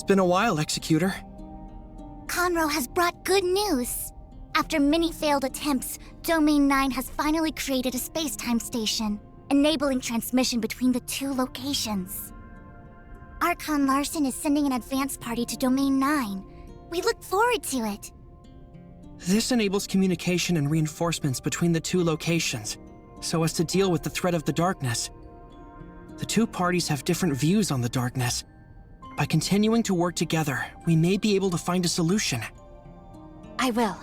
It's been a while, Executor. Conroe has brought good news. After many failed attempts, Domain 9 has finally created a space-time station, enabling transmission between the two locations. Archon Larson is sending an advance party to Domain 9. We look forward to it. This enables communication and reinforcements between the two locations, so as to deal with the threat of the darkness. The two parties have different views on the darkness. By continuing to work together, we may be able to find a solution. I will.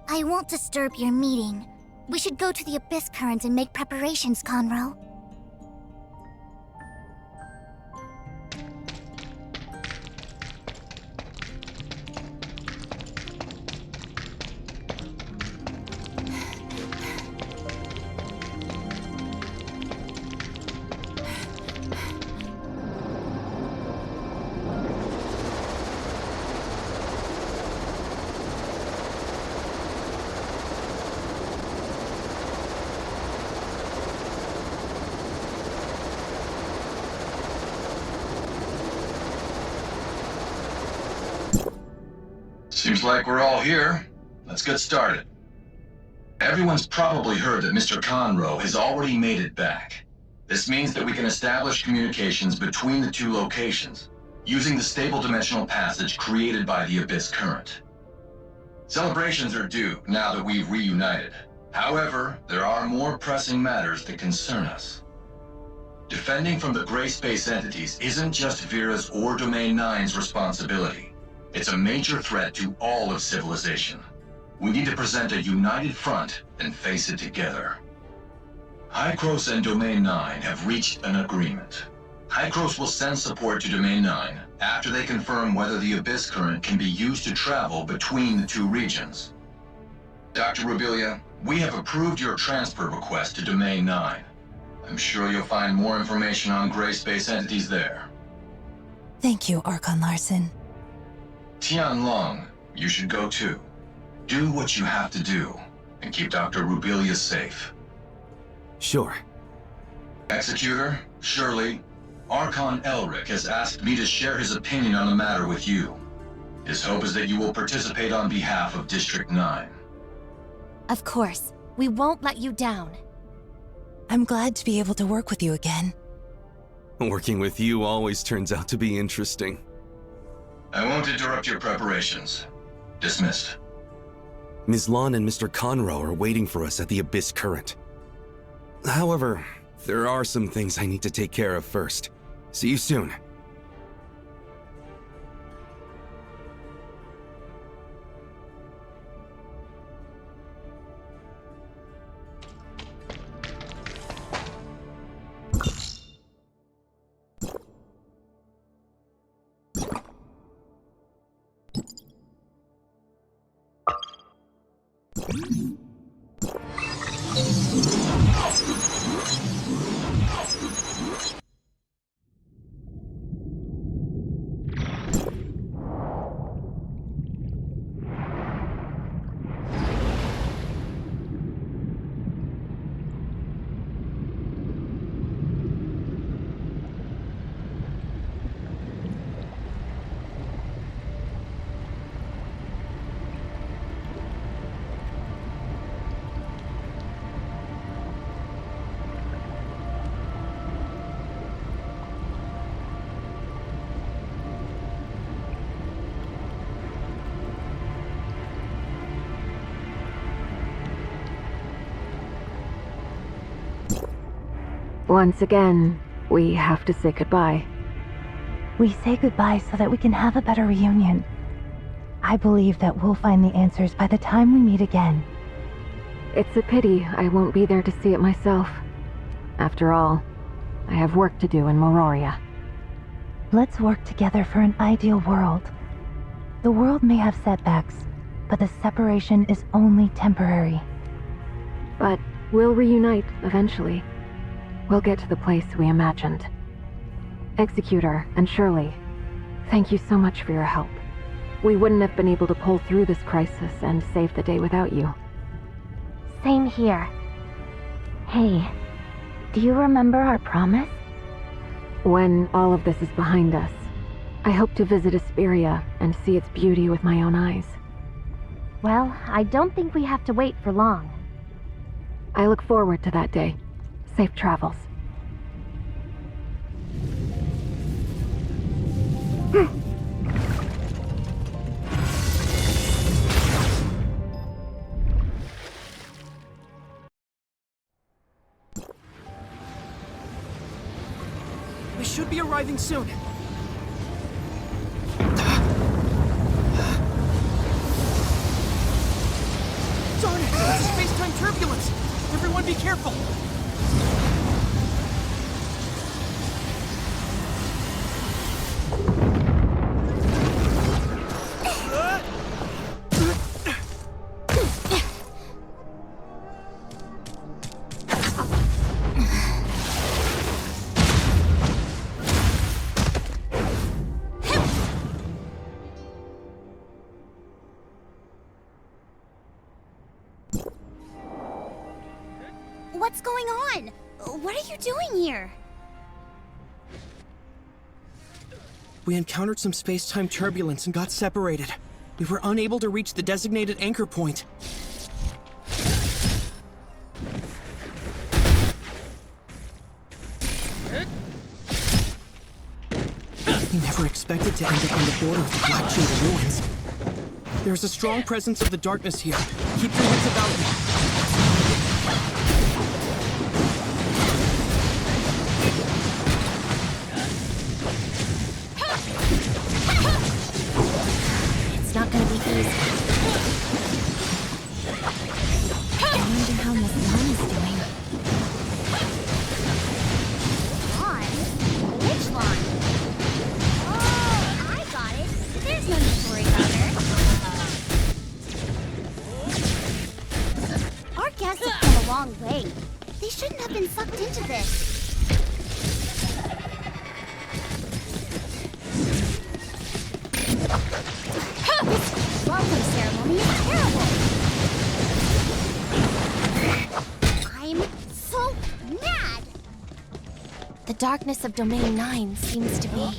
I won't disturb your meeting. We should go to the Abyss Current and make preparations, Conroe. Seems like we're all here. Let's get started. Everyone's probably heard that Mr. Conroe has already made it back. This means that we can establish communications between the two locations, using the stable dimensional passage created by the Abyss Current. Celebrations are due now that we've reunited. However, there are more pressing matters that concern us. Defending from the gray space entities isn't just Vera's or Domain 9's responsibility. It's a major threat to all of civilization. We need to present a united front and face it together. Hykros and Domain 9 have reached an agreement. Hykros will send support to Domain 9 after they confirm whether the Abyss Current can be used to travel between the two regions. Dr. Rubilia, we have approved your transfer request to Domain 9. I'm sure you'll find more information on gray space entities there. Thank you, Archon Larson. Tianlong, you should go too. Do what you have to do, and keep Dr. Rubilia safe. Sure. Executor, Shirley, Archon Elric has asked me to share his opinion on the matter with you. His hope is that you will participate on behalf of District 9. Of course. We won't let you down. I'm glad to be able to work with you again. Working with you always turns out to be interesting. I won't interrupt your preparations. Dismissed. Ms. Lon and Mr. Conroe are waiting for us at the Abyss Current. However, there are some things I need to take care of first. See you soon. Once again, we have to say goodbye. We say goodbye so that we can have a better reunion. I believe that we'll find the answers by the time we meet again. It's a pity I won't be there to see it myself. After all, I have work to do in Mororia. Let's work together for an ideal world. The world may have setbacks, but the separation is only temporary. But we'll reunite eventually. We'll get to the place we imagined. Executor and Shirley, thank you so much for your help. We wouldn't have been able to pull through this crisis and save the day without you. Same here. Hey, do you remember our promise? When all of this is behind us, I hope to visit Asperia and see its beauty with my own eyes. Well, I don't think we have to wait for long. I look forward to that day. Safe travels. We should be arriving soon. Darn it! It's space-time turbulence! Everyone be careful! What's going on? What are you doing here? We encountered some space-time turbulence and got separated. We were unable to reach the designated anchor point. We never expected to end up on the border of the Black Chamber ruins. There's a strong presence of the darkness here. Keep your wits about you. It's not gonna be easy. I wonder how Miss Mom is doing. Lawn? Which lawn? Oh, I got it. There's no need to worry about her. Our guests have come a long way. They shouldn't have been sucked into this. This welcome ceremony is terrible. I'm so mad. The darkness of Domain 9 seems to be...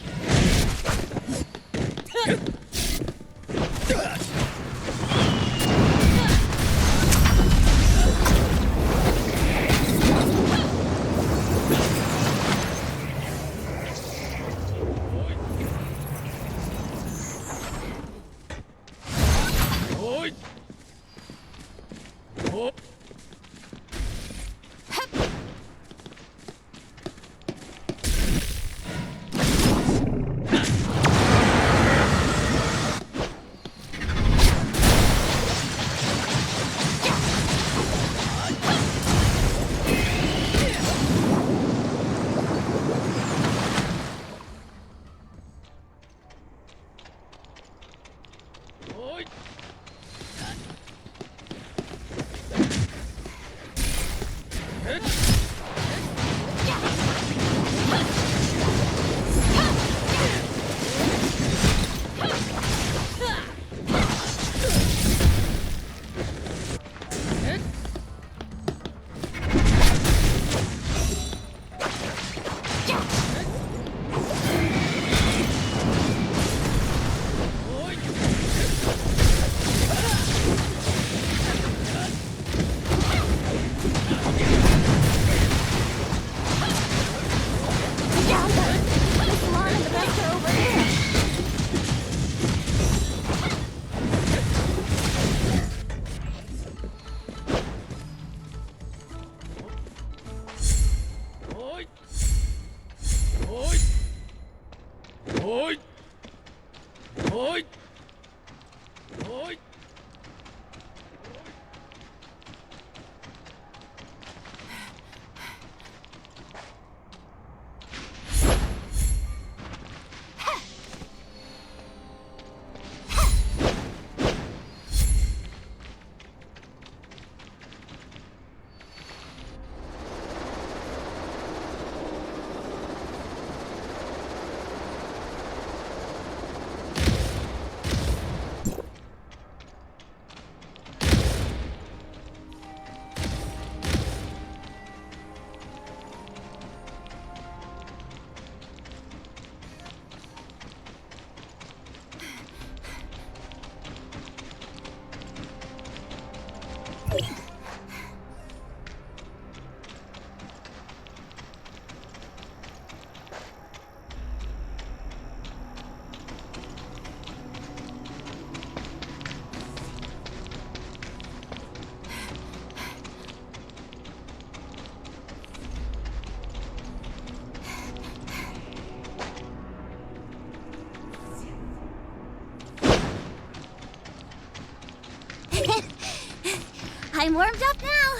I'm warmed up now.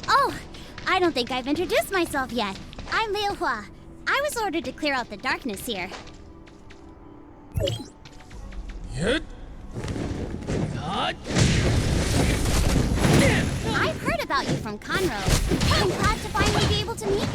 Oh, I don't think I've introduced myself yet. I'm Liu Hua. I was ordered to clear out the darkness here. I've heard about you from Conroe. I'm glad to finally be able to meet you.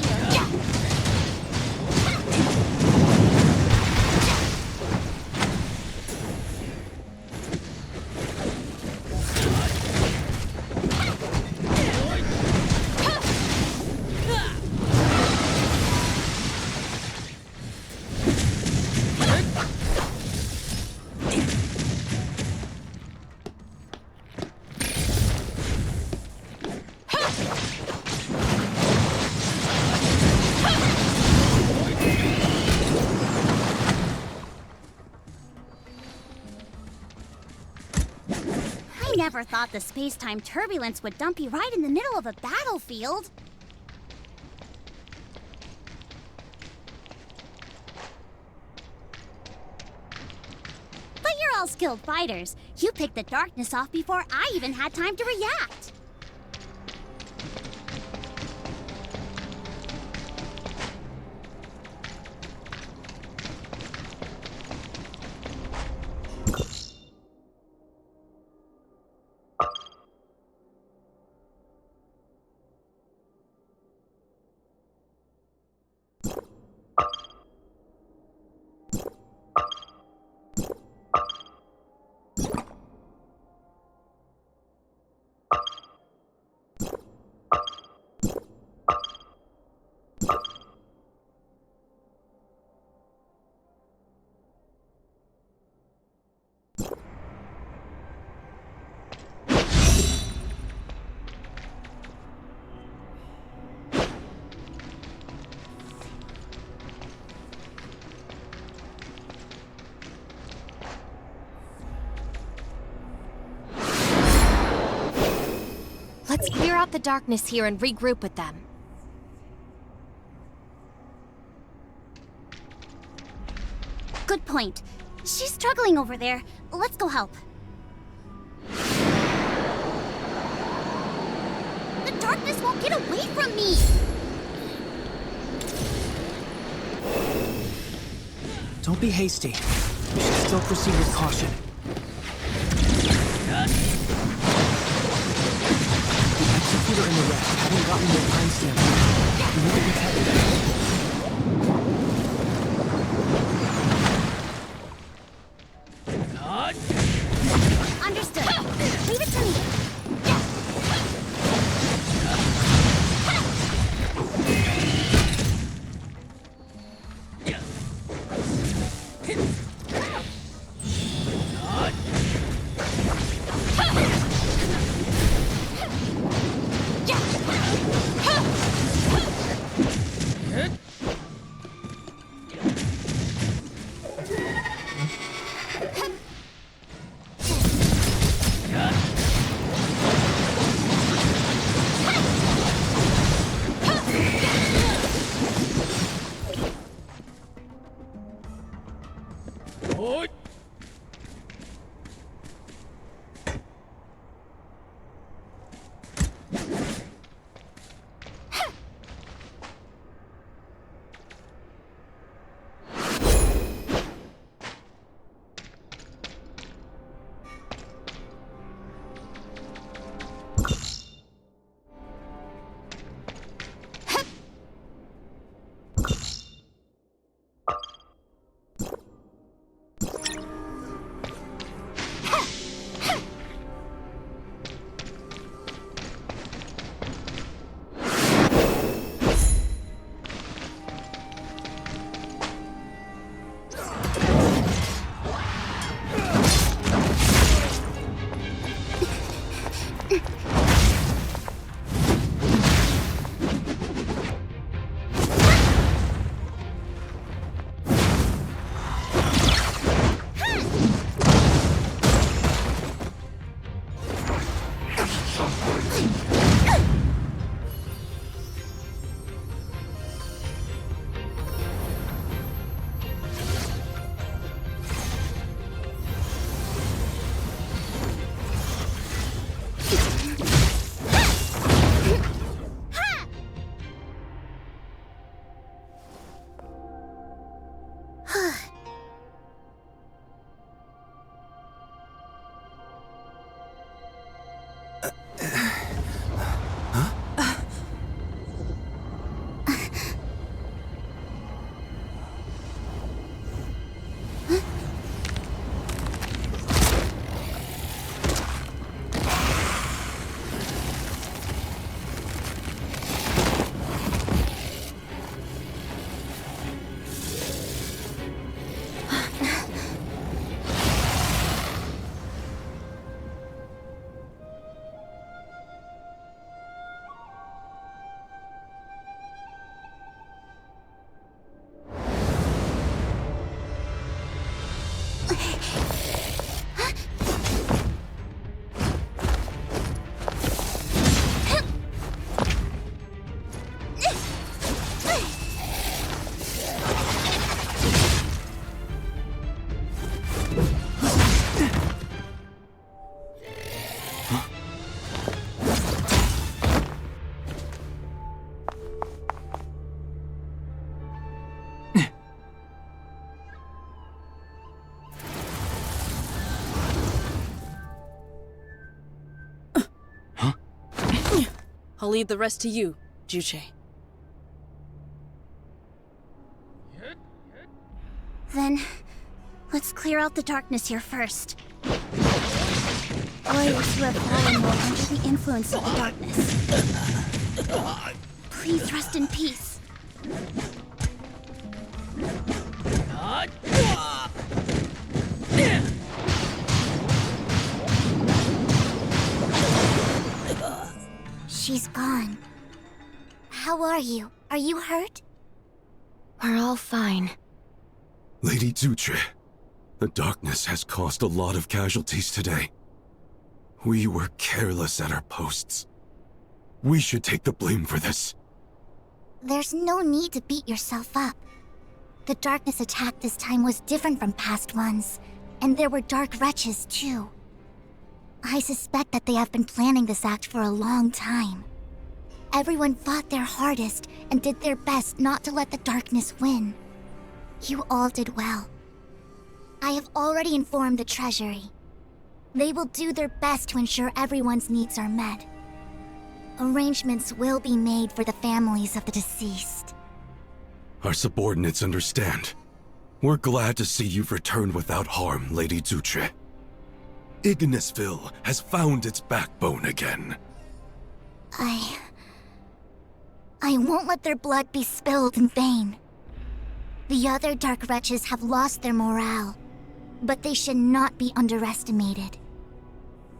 I never thought the space-time turbulence would dump you right in the middle of a battlefield. But you're all skilled fighters. You picked the darkness off before I even had time to react. Let's clear out the darkness here and regroup with them. Good point. She's struggling over there. Let's go help. The darkness won't get away from me! Don't be hasty. You should still proceed with caution. The executor and the rest haven't gotten their timestamp yet. You need to be careful. Understood. Leave it to me. I'll leave the rest to you, Juche. Then, let's clear out the darkness here first. Warriors who have fallen will under the influence of the darkness. Please rest in peace. She's gone. How are you? Are you hurt? We're all fine. Lady Zuche, the darkness has caused a lot of casualties today. We were careless at our posts. We should take the blame for this. There's no need to beat yourself up. The darkness attack this time was different from past ones, and there were dark wretches too. I suspect that they have been planning this act for a long time. Everyone fought their hardest and did their best not to let the darkness win. You all did well. I have already informed the Treasury. They will do their best to ensure everyone's needs are met. Arrangements will be made for the families of the deceased. Our subordinates understand. We're glad to see you've returned without harm, Lady Zuche. Ignisville has found its backbone again. I won't let their blood be spilled in vain. The other dark wretches have lost their morale, but they should not be underestimated.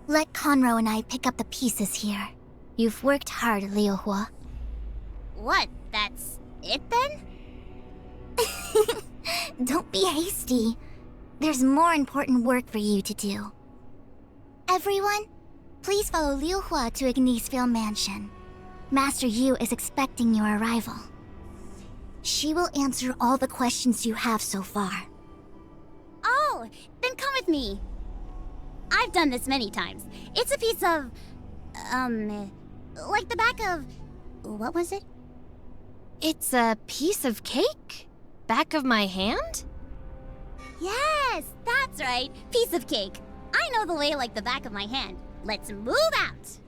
Let Conroe and I pick up the pieces here. You've worked hard, Liu Hua. What? That's it then? Don't be hasty. There's more important work for you to do. Everyone, please follow Liu Hua to Ignisville Mansion. Master Yu is expecting your arrival. She will answer all the questions you have so far. Oh, then come with me. I've done this many times. It's a piece of... like the back of... what was it? It's a piece of cake? Back of my hand? Yes, that's right. Piece of cake. I know the way like the back of my hand. Let's move out.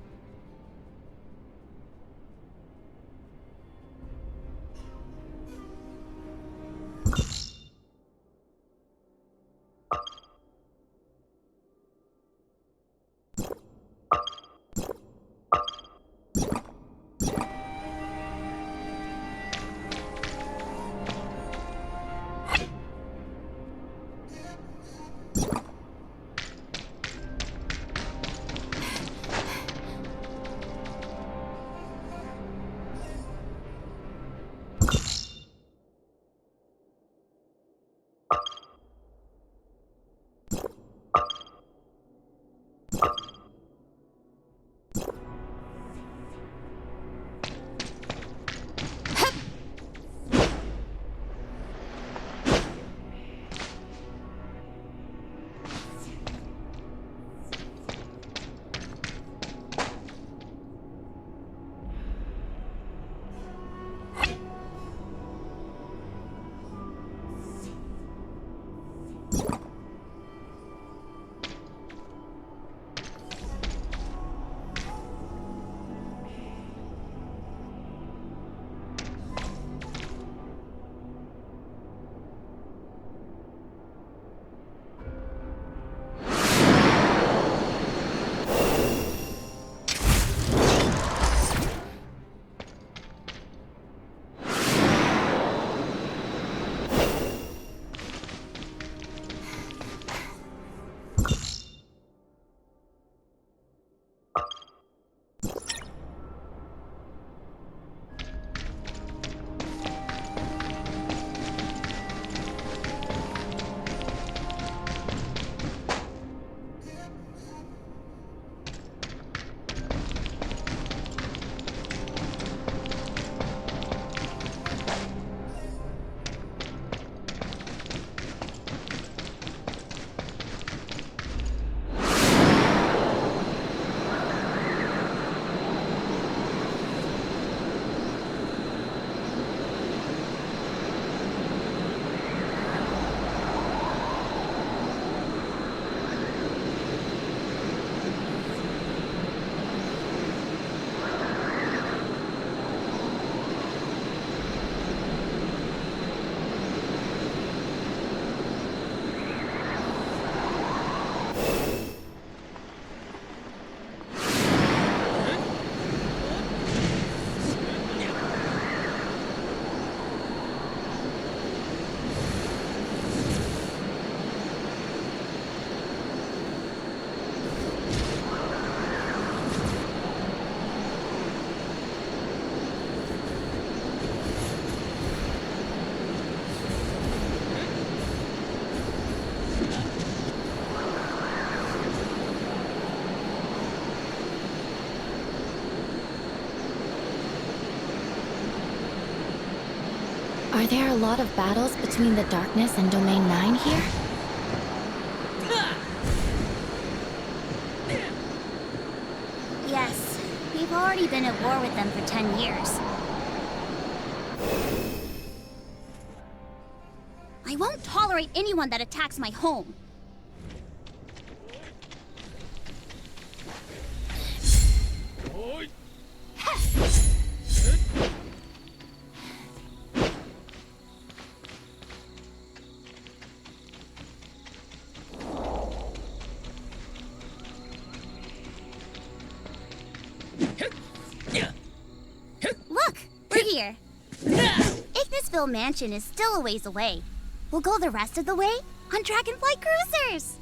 Are there a lot of battles between the Darkness and Domain 9 here? Yes, we've already been at war with them for 10 years. I won't tolerate anyone that attacks my home. Look, we're here. Ignisville Mansion is still a ways away. We'll go the rest of the way on Dragonflight cruisers.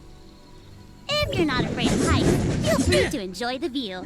If you're not afraid of heights, feel free to enjoy the view.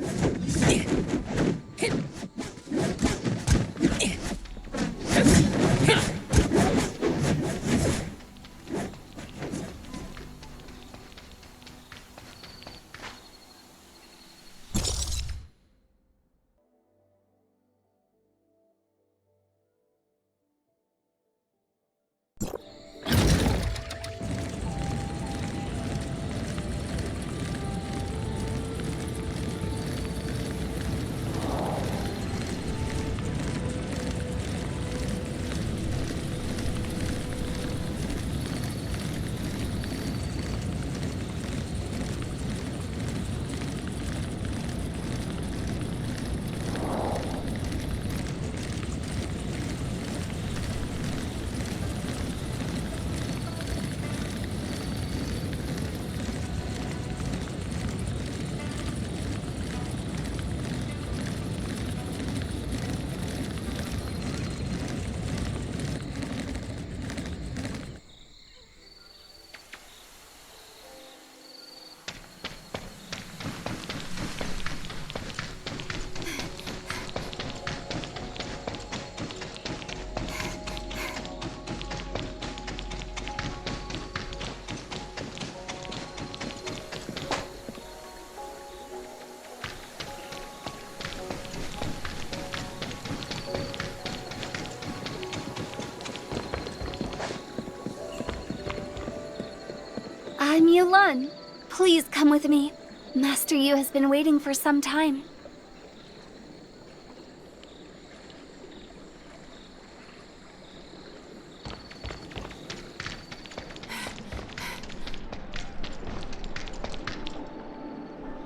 I'm Yulan. Please come with me. Master Yu has been waiting for some time.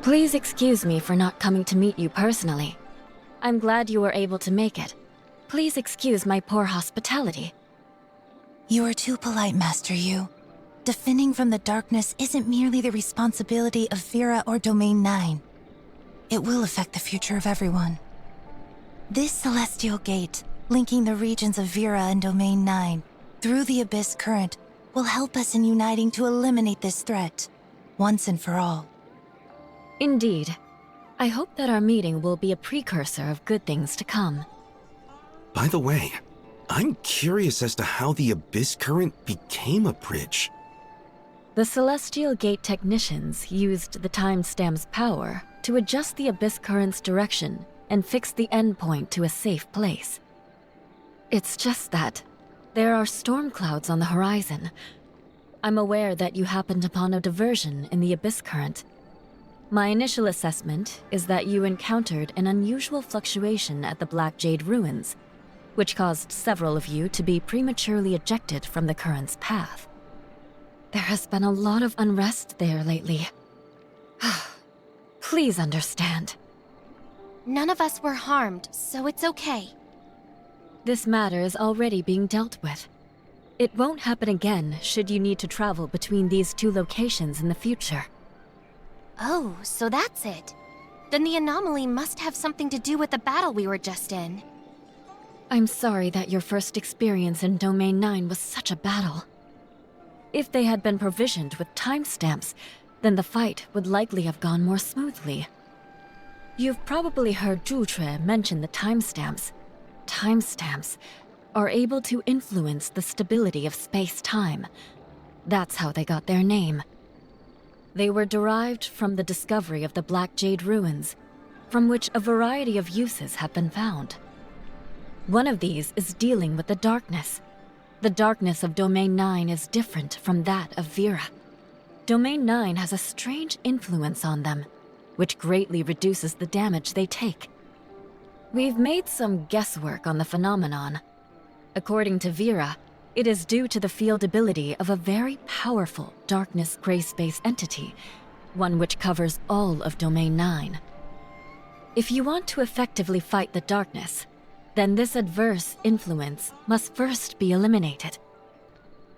Please excuse me for not coming to meet you personally. I'm glad you were able to make it. Please excuse my poor hospitality. You are too polite, Master Yu. Defending from the darkness isn't merely the responsibility of Vera or Domain 9. It will affect the future of everyone. This celestial gate, linking the regions of Vera and Domain 9 through the Abyss Current, will help us in uniting to eliminate this threat, once and for all. Indeed. I hope that our meeting will be a precursor of good things to come. By the way, I'm curious as to how the Abyss Current became a bridge. The Celestial Gate technicians used the timestamp's power to adjust the Abyss Current's direction and fix the endpoint to a safe place. It's just that there are storm clouds on the horizon. I'm aware that you happened upon a diversion in the Abyss Current. My initial assessment is that you encountered an unusual fluctuation at the Black Jade Ruins, which caused several of you to be prematurely ejected from the current's path. There has been a lot of unrest there lately. Please understand. None of us were harmed, so it's okay. This matter is already being dealt with. It won't happen again should you need to travel between these two locations in the future. Oh, so that's it. Then the anomaly must have something to do with the battle we were just in. I'm sorry that your first experience in Domain 9 was such a battle. If they had been provisioned with timestamps, then the fight would likely have gone more smoothly. You've probably heard Zhutre mention the timestamps. Timestamps are able to influence the stability of space-time. That's how they got their name. They were derived from the discovery of the Black Jade Ruins, from which a variety of uses have been found. One of these is dealing with the darkness, The darkness of Domain 9 is different from that of Vera. Domain 9 has a strange influence on them, which greatly reduces the damage they take. We've made some guesswork on the phenomenon. According to Vera, it is due to the field ability of a very powerful darkness gray space entity, one which covers all of Domain 9. If you want to effectively fight the darkness, then this adverse influence must first be eliminated.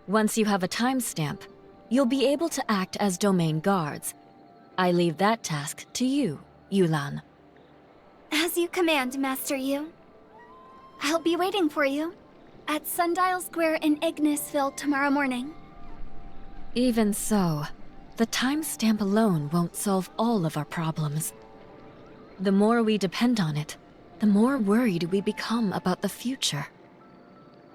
Once you have a timestamp, you'll be able to act as domain guards. I leave that task to you, Yulan. As you command, Master Yu. I'll be waiting for you at Sundial Square in Ignisville tomorrow morning. Even so, the timestamp alone won't solve all of our problems. The more we depend on it, the more worried we become about the future.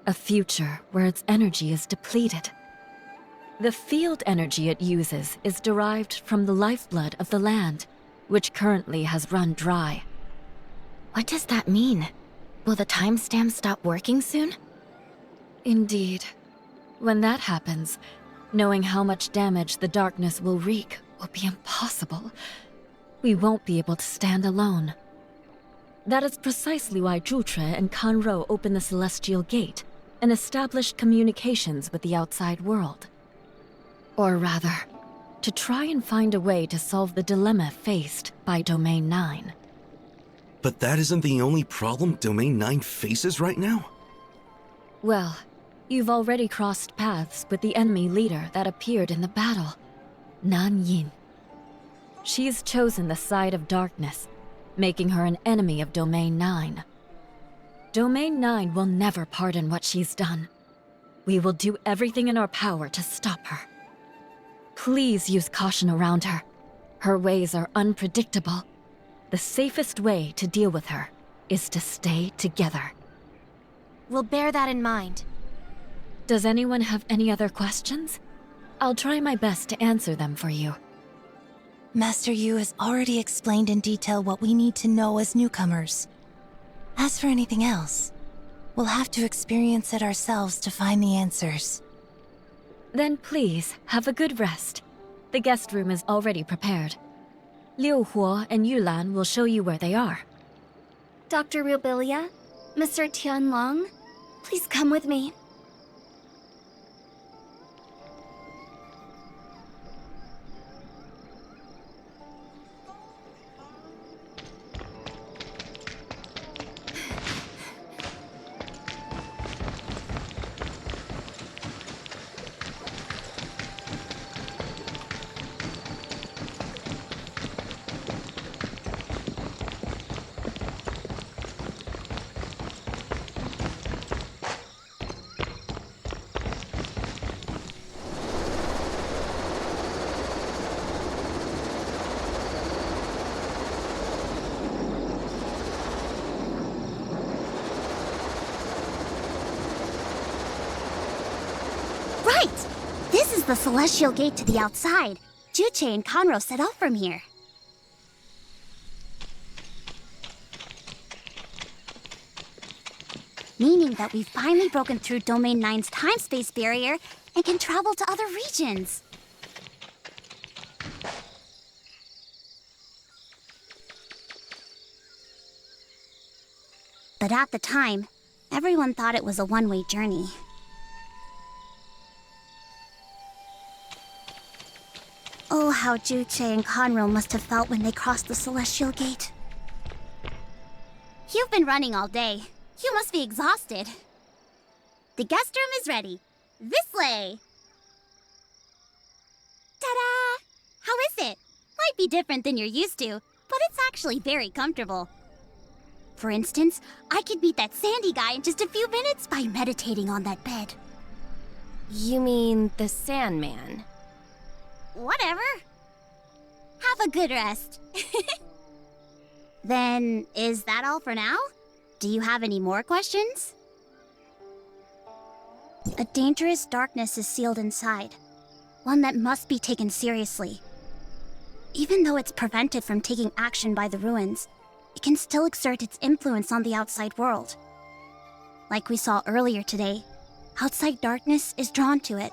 A future where its energy is depleted. The field energy it uses is derived from the lifeblood of the land, which currently has run dry. What does that mean? Will the timestamp stop working soon? Indeed. When that happens, knowing how much damage the darkness will wreak will be impossible. We won't be able to stand alone. That is precisely why Zhutre and Kanro opened the Celestial Gate and established communications with the outside world. Or rather, to try and find a way to solve the dilemma faced by Domain 9. But that isn't the only problem Domain 9 faces right now? Well, you've already crossed paths with the enemy leader that appeared in the battle, Nan Yin. She's chosen the side of darkness, making her an enemy of Domain 9. Domain 9 will never pardon what she's done. We will do everything in our power to stop her. Please use caution around her. Her ways are unpredictable. The safest way to deal with her is to stay together. We'll bear that in mind. Does anyone have any other questions? I'll try my best to answer them for you. Master Yu has already explained in detail what we need to know as newcomers. As for anything else, we'll have to experience it ourselves to find the answers. Then please, have a good rest. The guest room is already prepared. Liu Huo and Yulan will show you where they are. Dr. Rubilia, Mr. Tianlong, please come with me. This is the Celestial Gate to the outside. Juche and Kanro set off from here. Meaning that we've finally broken through Domain 9's time-space barrier and can travel to other regions. But at the time, everyone thought it was a one-way journey. Oh, how Juche and Kanro must have felt when they crossed the Celestial Gate. You've been running all day. You must be exhausted. The guest room is ready. This way! Ta-da! How is it? Might be different than you're used to, but it's actually very comfortable. For instance, I could beat that Sandy guy in just a few minutes by meditating on that bed. You mean the Sandman? Whatever. Have a good rest. Then, is that all for now? Do you have any more questions? A dangerous darkness is sealed inside. One that must be taken seriously. Even though it's prevented from taking action by the ruins, it can still exert its influence on the outside world. Like we saw earlier today, Outside darkness is drawn to it,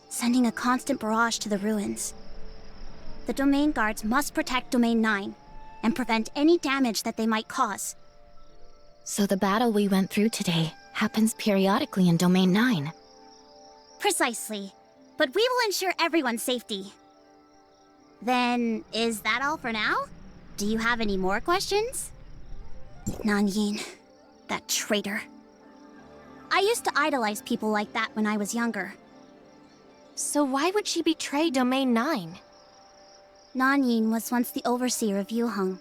sending a constant barrage to the ruins. The Domain Guards must protect Domain 9 and prevent any damage that they might cause. So the battle we went through today happens periodically in Domain 9. Precisely. But we will ensure everyone's safety. Then, is that all for now? Do you have any more questions? Nanyin, that traitor. I used to idolize people like that when I was younger. So why would she betray Domain 9? Nanyin was once the overseer of Yuheng,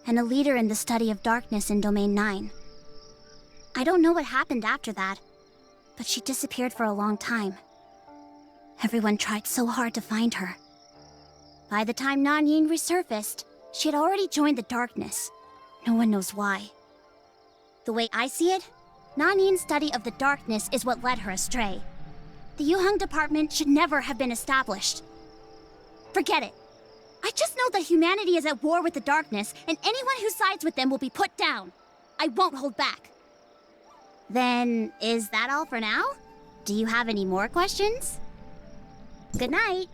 and a leader in the study of darkness in Domain 9. I don't know what happened after that, but she disappeared for a long time. Everyone tried so hard to find her. By the time Nanyin resurfaced, she had already joined the darkness. No one knows why. The way I see it, Nanyin's study of the darkness is what led her astray. The Yuheng department should never have been established. Forget it. I just know that humanity is at war with the darkness, and anyone who sides with them will be put down. I won't hold back. Then, is that all for now? Do you have any more questions? Good night.